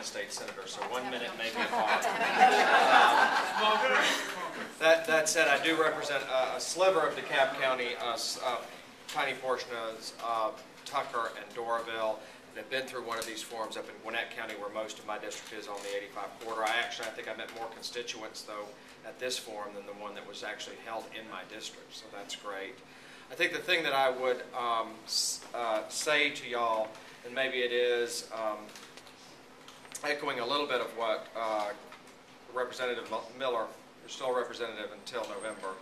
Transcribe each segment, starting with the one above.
state senator, so 1 minute may be hard. That said, I do represent a sliver of DeKalb County, a tiny portion of Tucker and Doraville. And I've been through one of these forums up in Gwinnett County, where most of my district is on the 85 corridor. I think I met more constituents, though, at this forum than the one that was actually held in my district, so that's great. I think the thing that I would say to y'all, and maybe it is echoing a little bit of what Representative Miller, who's still a representative until November,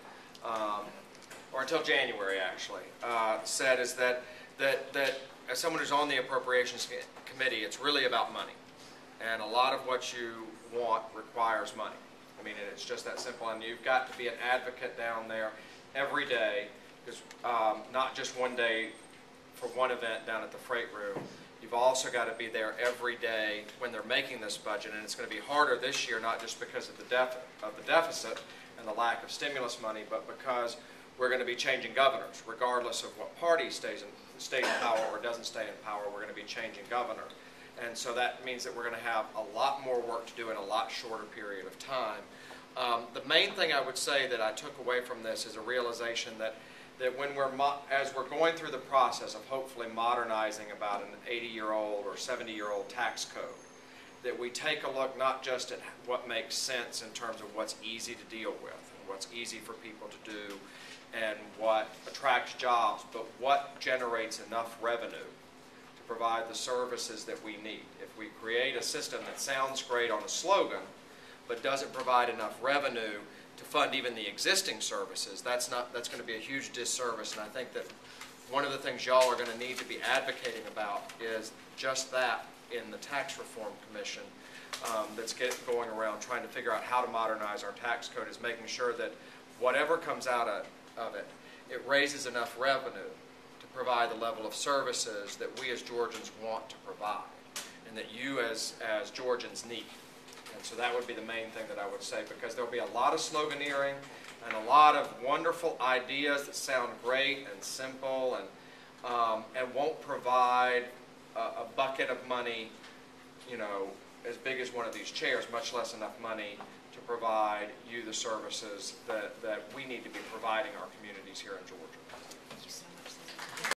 or until January actually, said, is that as someone who's on the Appropriations Committee, it's really about money. And a lot of what you want requires money. I mean, it's just that simple. And you've got to be an advocate down there every day, because not just one day for one event down at the freight room. You've also got to be there every day when they're making this budget. And it's going to be harder this year, not just because of the deficit and the lack of stimulus money, but because we're going to be changing governors, regardless of what party stays in power or doesn't stay in power. We're going to be changing governor. And so that means that we're going to have a lot more work to do in a lot shorter period of time. The main thing I would say that I took away from this is a realization that when as we're going through the process of hopefully modernizing about an 80-year-old or 70-year-old tax code, that we take a look not just at what makes sense in terms of what's easy to deal with and what's easy for people to do and what attracts jobs, but what generates enough revenue to provide the services that we need. If we create a system that sounds great on a slogan, but doesn't provide enough revenue to fund even the existing services, that's going to be a huge disservice. And I think that one of the things y'all are going to need to be advocating about is just that in the Tax Reform Commission that's going around trying to figure out how to modernize our tax code, is making sure that whatever comes out of it, it raises enough revenue to provide the level of services that we as Georgians want to provide and that you as Georgians need. And so that would be the main thing that I would say, because there'll be a lot of sloganeering and a lot of wonderful ideas that sound great and simple and won't provide a bucket of money, you know, as big as one of these chairs, much less enough money to provide you the services that we need to be providing our communities here in Georgia.